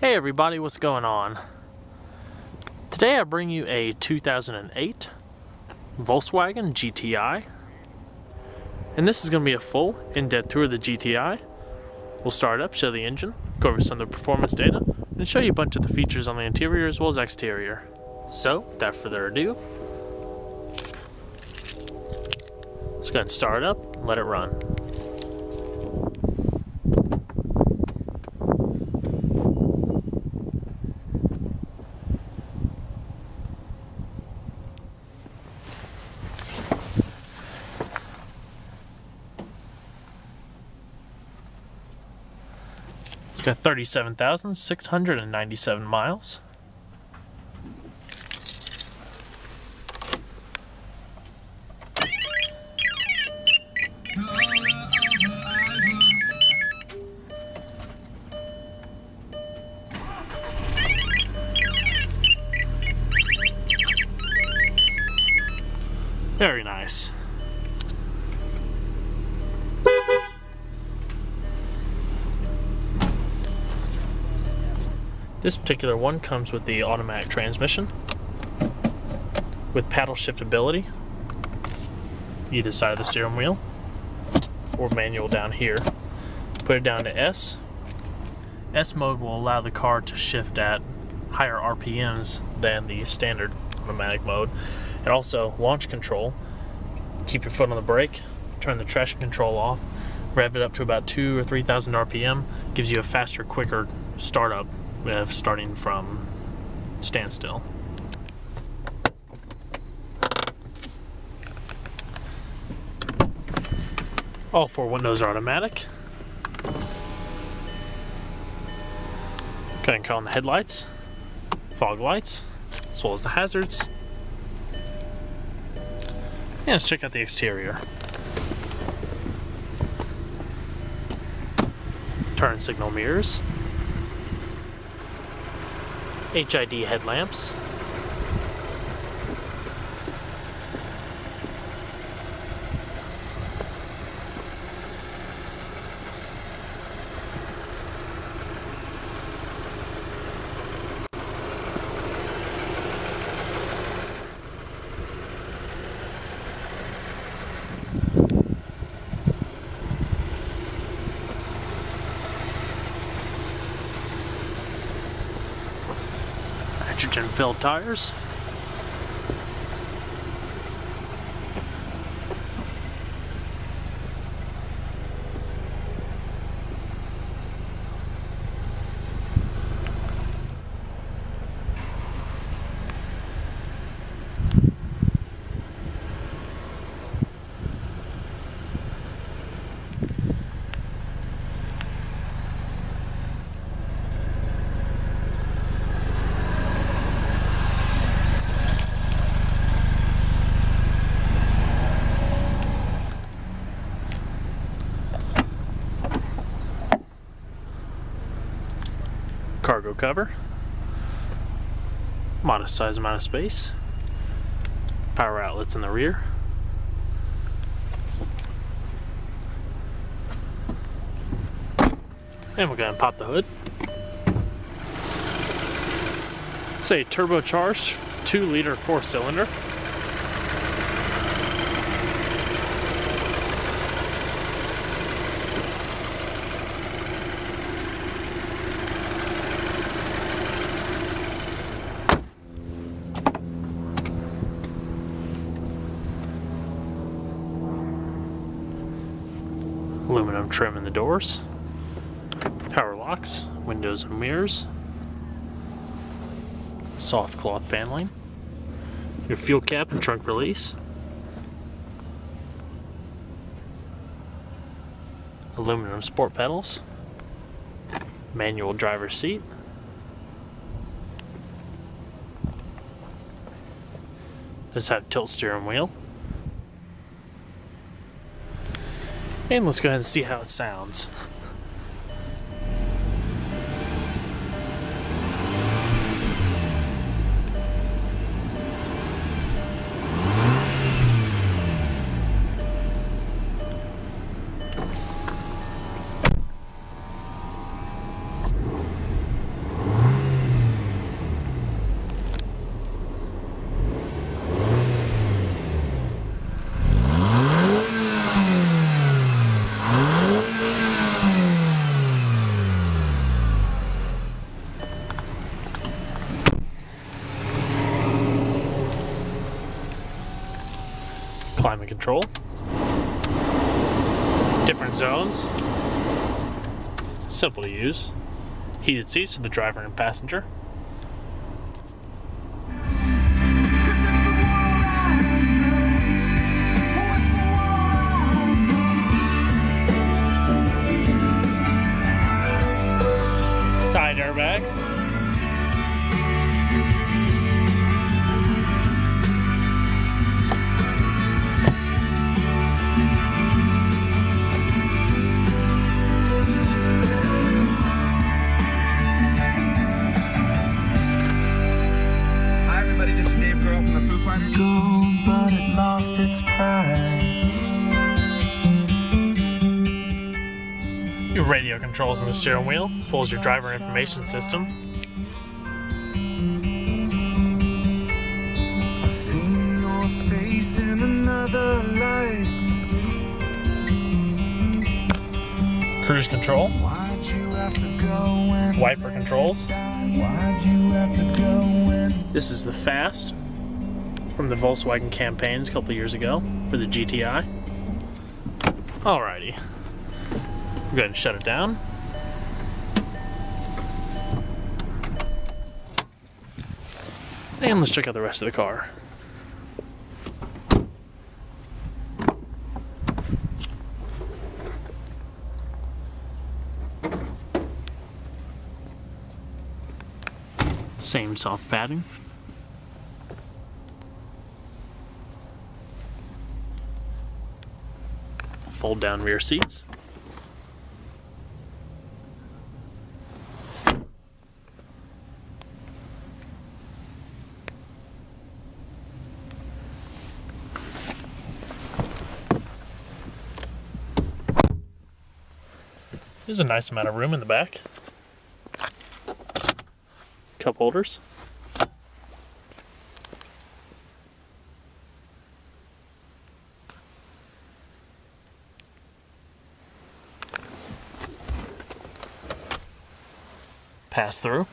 Hey everybody, what's going on? Today I bring you a 2008 Volkswagen GTI. And this is going to be a full in-depth tour of the GTI. We'll start up, show the engine, go over some of the performance data, and show you a bunch of the features on the interior as well as exterior. So, without further ado, let's go ahead and start it up and let it run. It's got 37,697 miles. Very nice. This particular one comes with the automatic transmission with paddle shiftability either side of the steering wheel, or manual down here. Put it down to S. S mode will allow the car to shift at higher RPMs than the standard automatic mode. And also launch control. Keep your foot on the brake, turn the traction control off, rev it up to about 2,000 or 3,000 RPM, gives you a faster, quicker startup. Starting from standstill. All four windows are automatic. Go ahead and cut on the headlights, fog lights, as well as the hazards. And let's check out the exterior. Turn signal mirrors. HID headlamps. Nitrogen-filled tires. Cargo cover, modest size amount of space, power outlets in the rear, and we're going to pop the hood. It's a turbocharged 2-liter 4-cylinder. Aluminum trim in the doors, power locks, windows and mirrors, soft cloth paneling, your fuel cap and trunk release, aluminum sport pedals, manual driver's seat, this had a tilt steering wheel. And let's go ahead and see how it sounds. control. Different zones. Simple to use. Heated seats for the driver and passenger. Side airbags. Hi everybody, this is Dave Girl from the Food Party. Gold, but it lost its pride. Your radio controls in the steering wheel, as well as your driver information system. I've seen your face in another light. Cruise control, Why'd you have to go when wiper controls. Why'd you have to go when This is the Fast from the Volkswagen campaigns a couple years ago for the GTI. Alrighty, go ahead and shut it down. And let's check out the rest of the car. Same soft padding. Fold down rear seats. There's a nice amount of room in the back. Cup holders. Pass through.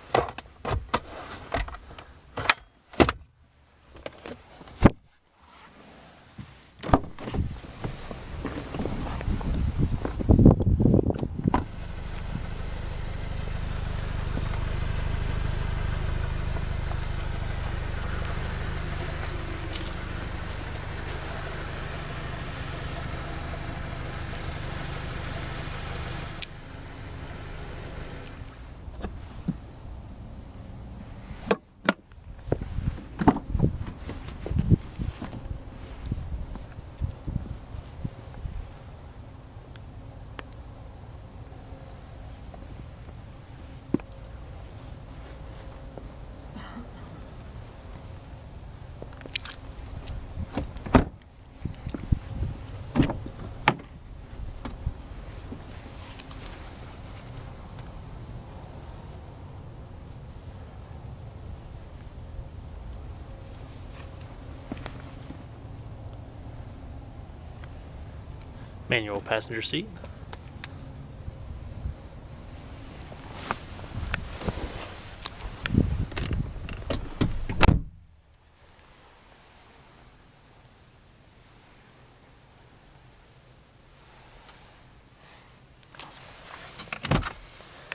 Manual passenger seat.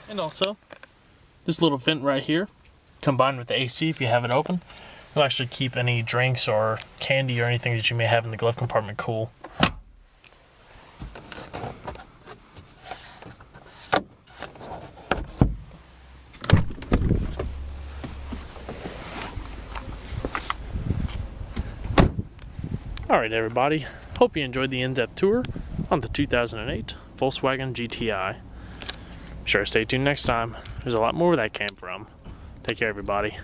And also, this little vent right here, combined with the AC if you have it open, will actually keep any drinks or candy or anything that you may have in the glove compartment cool. Alright everybody, hope you enjoyed the in-depth tour on the 2008 Volkswagen GTI. Be sure to stay tuned next time. There's a lot more where that came from. Take care everybody.